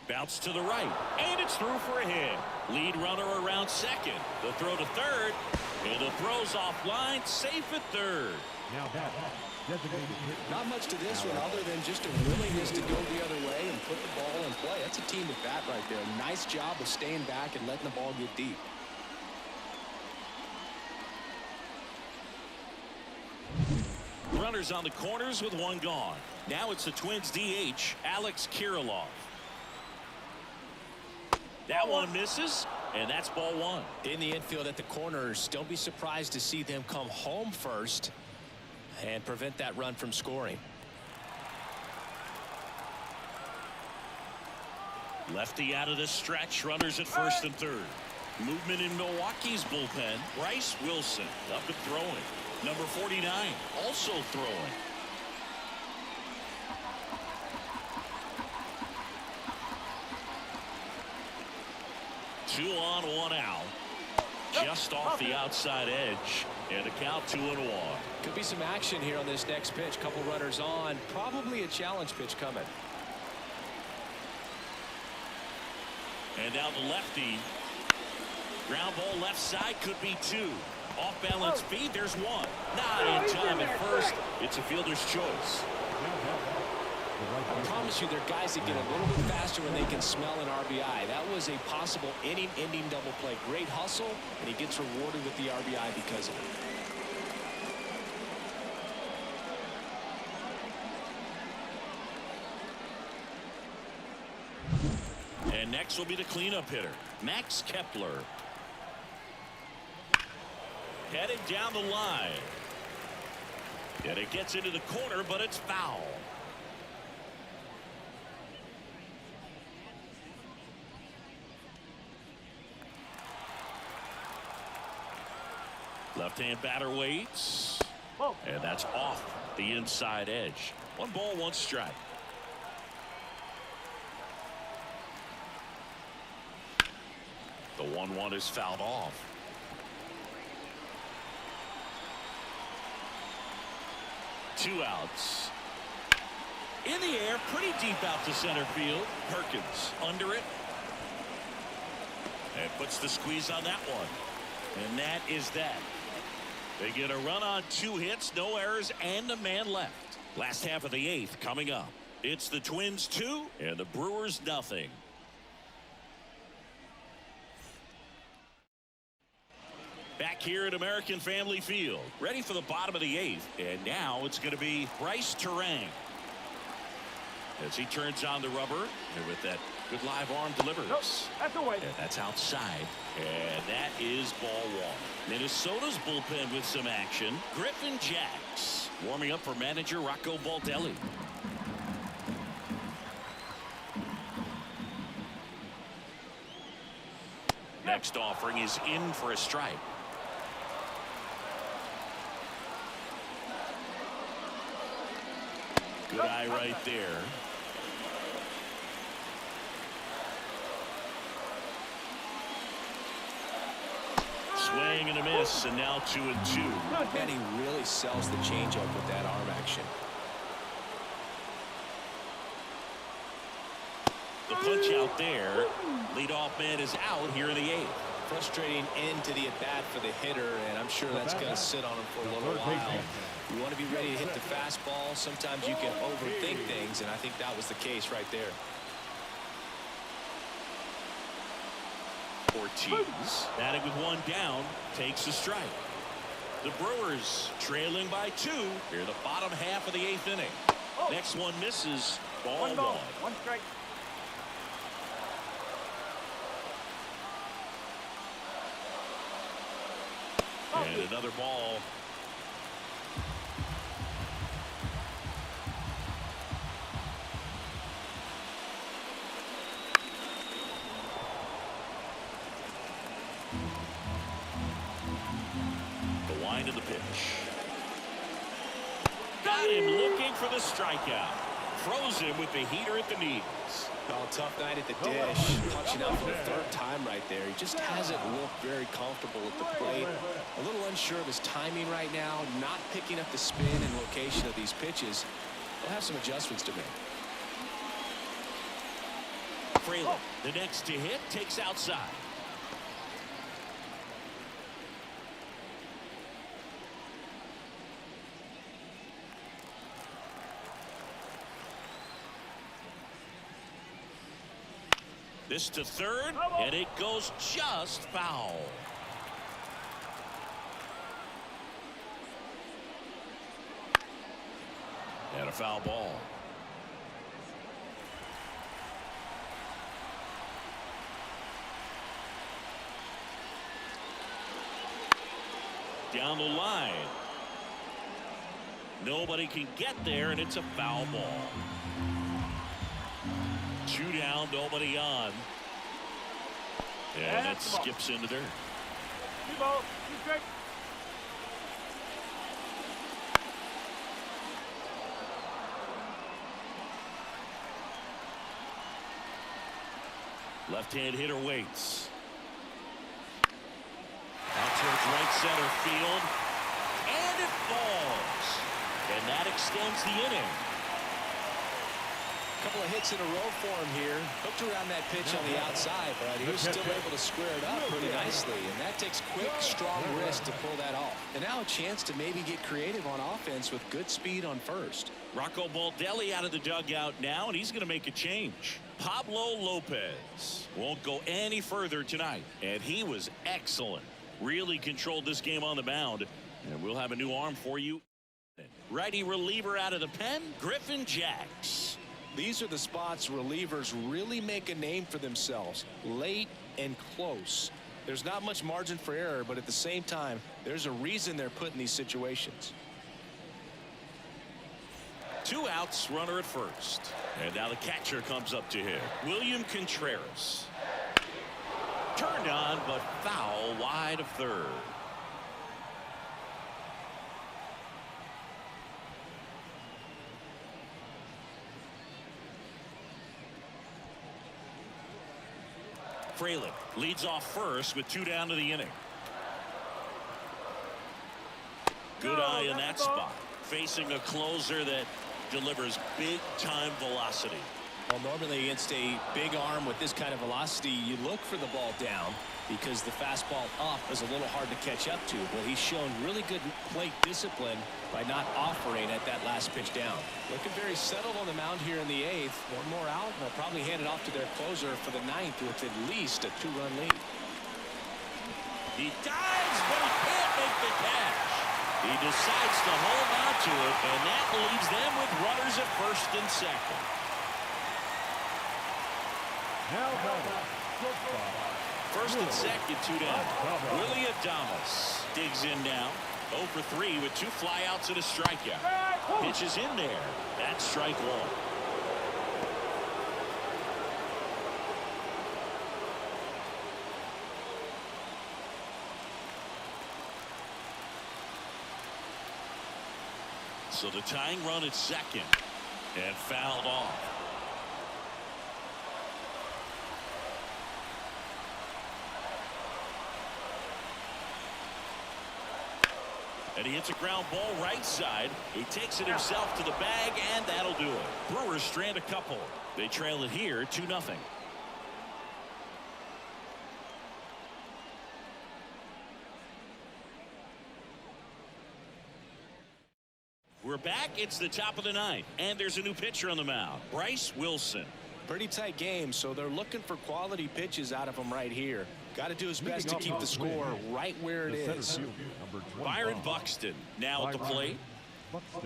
Bounce to the right, and it's through for a hit. Lead runner around second. The throw to third, and the throw's offline, safe at third. Now that designated hit. Not much to this one other than just a willingness to go the other way and put the ball in play. That's a team at bat right there. Nice job of staying back and letting the ball get deep. Runners on the corners with one gone. Now it's the Twins DH, Alex Kirilloff. That one misses, and that's ball 1. In the infield at the corners, don't be surprised to see them come home first and prevent that run from scoring. Lefty out of the stretch, runners at first and third. Movement in Milwaukee's bullpen. Bryce Wilson up and throwing. Number 49 also throwing. Two on, one out. Just off the outside edge. And a count 2-1. Could be some action here on this next pitch. Couple runners on. Probably a challenge pitch coming. And now the lefty. Ground ball left side, could be 2. Off balance feed, there's 1. Not in time at first. It's a fielder's choice. I promise you, there are guys that get a little bit faster when they can smell an RBI. That was a possible inning-ending double play. Great hustle, and he gets rewarded with the RBI because of it. And next will be the cleanup hitter, Max Kepler. Headed down the line. And it gets into the corner, but it's foul. Left-hand batter waits. And that's off the inside edge. 1 ball, 1 strike. The 1-1 is fouled off. Two outs. In the air, pretty deep out to center field. Perkins under it. And puts the squeeze on that one. And that is that. They get a run on 2 hits, no errors, and a man left. Last half of the 8th coming up. It's the Twins 2 and the Brewers nothing. Back here at American Family Field, ready for the bottom of the 8th. And now it's going to be Bryce Terang. As he turns on the rubber, and with that good live arm delivers. Nope, that's away. And that's outside. And that is ball 1. Minnesota's bullpen with some action. Griffin Jacks warming up for manager Rocco Baldelli. next offering is in for a strike. Good eye right there. Swing and a miss, and now 2-2. And he really sells the changeup with that arm action. The punch out there. Leadoff man is out here in the 8th. Frustrating end to the at-bat for the hitter, and I'm sure that's going to sit on him for a little while. You want to be ready to hit the fastball. Sometimes you can overthink things, and I think that was the case right there. Ortiz, batting with one down, takes a strike. The Brewers trailing by 2 here in the bottom half of the 8th inning. Next one misses. Ball 1. One strike. And another ball. The wind of the pitch. Got him looking for the strikeout. Froze him with the heater at the knees. Oh, tough night at the dish. Punching out for the 3rd time right there. He just hasn't looked very comfortable at the plate. A little unsure of his timing right now. Not picking up the spin and location of these pitches. He'll have some adjustments to make. Fraley, the next to hit, takes outside. This to 3rd, and it goes just foul. And a foul ball. Down the line. Nobody can get there, and it's a foul ball. 2 down, nobody on. And it skips into dirt. 2 balls, 2 strikes. Left-hand hitter waits. Out towards right center field. And it falls. And that extends the inning. Couple of hits in a row for him here. Hooked around that pitch on the outside, but he was still able to square it up pretty nicely. And that takes quick, strong wrist to pull that off. And now a chance to maybe get creative on offense with good speed on first. Rocco Baldelli out of the dugout now, and he's going to make a change. Pablo Lopez won't go any further tonight, and he was excellent. Really controlled this game on the mound, and we'll have a new arm for you. Righty reliever out of the pen, Griffin Jacks. These are the spots relievers really make a name for themselves. Late and close. There's not much margin for error, but at the same time, there's a reason they're put in these situations. 2 outs, runner at first. And now the catcher comes up to him. William Contreras. Turned on, but foul wide of 3rd. Fraley leads off first with 2 down to the inning. Good eye in that spot. Facing a closer that delivers big-time velocity. Well, normally against a big arm with this kind of velocity, you look for the ball down because the fastball up is a little hard to catch up to. But he's shown really good plate discipline by not offering at that last pitch down. Looking very settled on the mound here in the 8th. One more out, and they'll probably hand it off to their closer for the 9th with at least a 2-run lead. He dives, but he can't make the catch. He decides to hold on to it, and that leaves them with runners at first and second. First and second, 2 down. Willie Adames digs in now. 0 for 3 with 2 flyouts and a strikeout. Pitch is in there. That's strike 1. So the tying run at second, and fouled off. And he hits a ground ball right side. He takes it himself to the bag, and that'll do it. Brewers strand a couple. They trail it here 2-0. We're back. It's the top of the ninth, and there's a new pitcher on the mound, Bryce Wilson. Pretty tight game, so they're looking for quality pitches out of him right here. Got to do his best to keep the score right where it is. Byron Buxton now at the plate.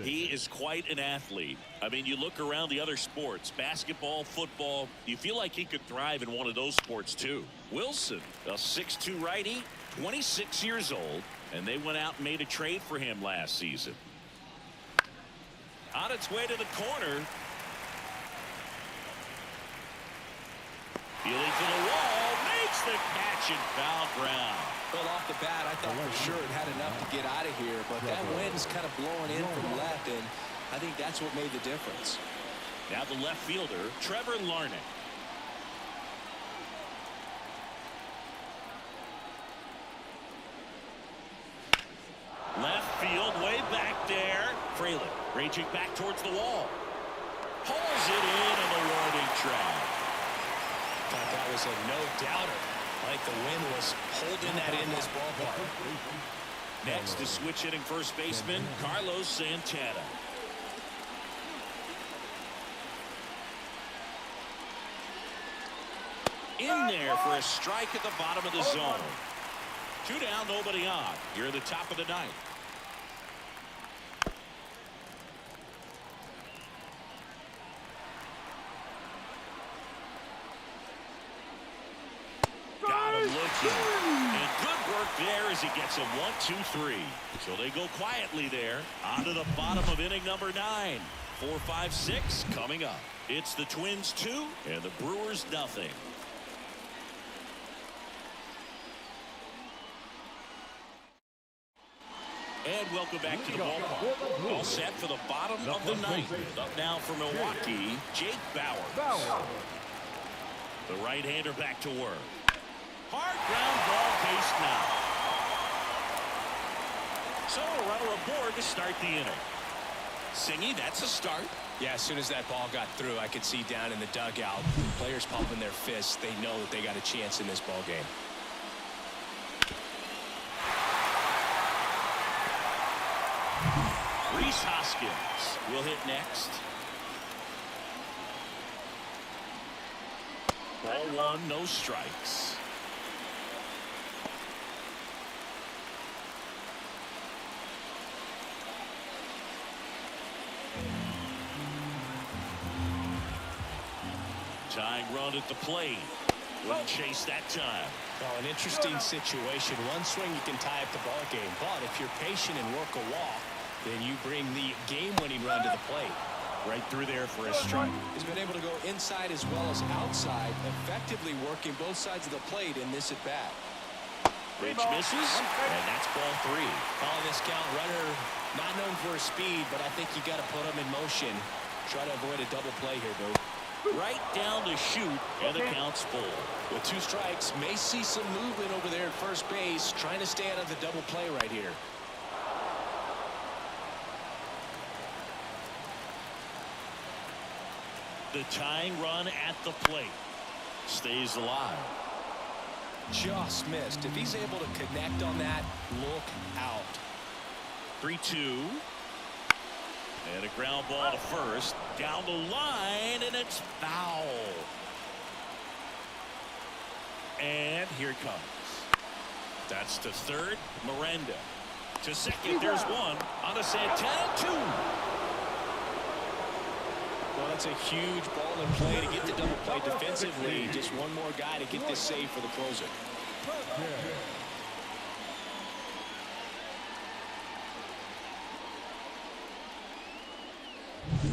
He is quite an athlete. I mean, you look around the other sports, basketball, football, you feel like he could thrive in one of those sports too. Wilson, a 6'2" righty, 26 years old, and they went out and made a trade for him last season. On its way to the corner. Feeling to the wall, makes the catch and foul ground. Well, off the bat, I thought for sure it had enough to get out of here, but that wind is kind of blowing in from left, and I think that's what made the difference. Now the left fielder, Trevor Larnach. Left field, way back there. Fraley raging back towards the wall. Pulls it in the warning track. Thought that was a no-doubter. Like the wind was holding that in this ballpark. Next is switch hitting first baseman Carlos Santana. In there for a strike at the bottom of the zone. 2 down, nobody on. Here at the top of the ninth. Got him looking. And good work there as he gets a 1-2-3. So they go quietly there. On to the bottom of inning number 9. 4, 5, 6 coming up. It's the Twins 2 and the Brewers nothing. And welcome back to the ballpark. All set for the bottom of the ninth. Up now for Milwaukee, Jake Bauers. The right-hander back to work. Hard ground ball base now. So a runner aboard to start the inning. Singy, that's a start. Yeah, as soon as that ball got through, I could see down in the dugout, players pumping their fists. They know that they got a chance in this ball game. Rhys Hoskins will hit next. Ball 1, no strikes. Tying run at the plate. Wouldn't chase that time. Well, an interesting situation. One swing you can tie up the ball game, but if you're patient and work a walk, then you bring the game-winning run to the plate. Right through there for a strike. He's been able to go inside as well as outside, effectively working both sides of the plate in this at-bat. Pitch misses, and that's ball 3. Calling this count, runner not known for his speed, but I think you got to put him in motion. Try to avoid a double play here, Boo. Right down the chute, and the count's full. With 2 strikes, may see some movement over there at first base, trying to stay out of the double play right here. The tying run at the plate stays alive. Just missed. If he's able to connect on that, look out. 3-2. And a ground ball to first. Down the line, and it's foul. And here it comes. That's to third, Miranda. To second, there's one. On to Santana, 2. Well, that's a huge ball in play to get the double play defensively. Just one more guy to get this save for the closer.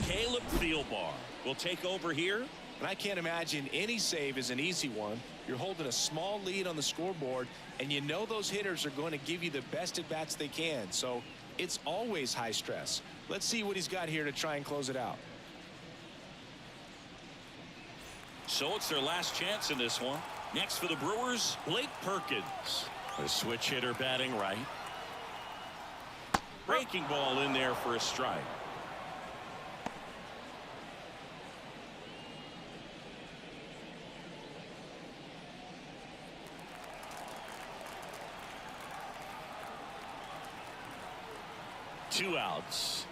Caleb Thielbar will take over here And I can't imagine any save is an easy one. You're holding a small lead on the scoreboard, and you know those hitters are going to give you the best at-bats they can. So it's always high stress. Let's see what he's got here to try and close it out. So it's their last chance in this one. Next for the Brewers, Blake Perkins. A switch hitter batting right. Breaking ball in there for a strike. Two outs.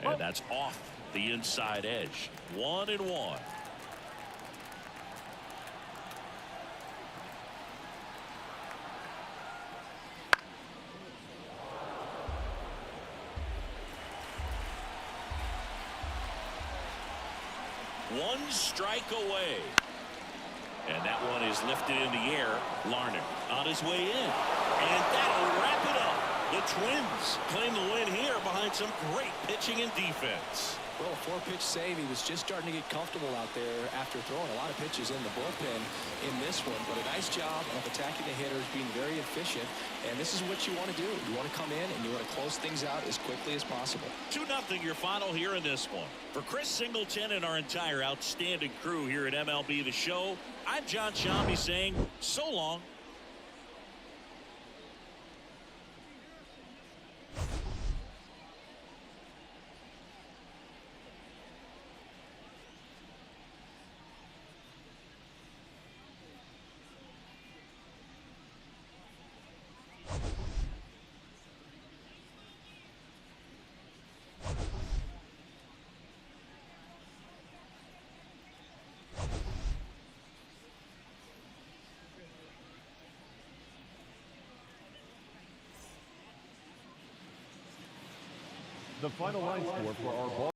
And that's off the inside edge. 1-1. One strike away. And that one is lifted in the air. Larned on his way in. And that'll wrap it up. The Twins claim the win here behind some great pitching and defense. Well, a 4-pitch save. He was just starting to get comfortable out there after throwing a lot of pitches in the bullpen in this one. But a nice job of attacking the hitters, being very efficient. And this is what you want to do. You want to come in and you want to close things out as quickly as possible. 2-0 your final here in this one. For Chris Singleton and our entire outstanding crew here at MLB The Show, I'm John Shambi saying so long. The final line score for our ball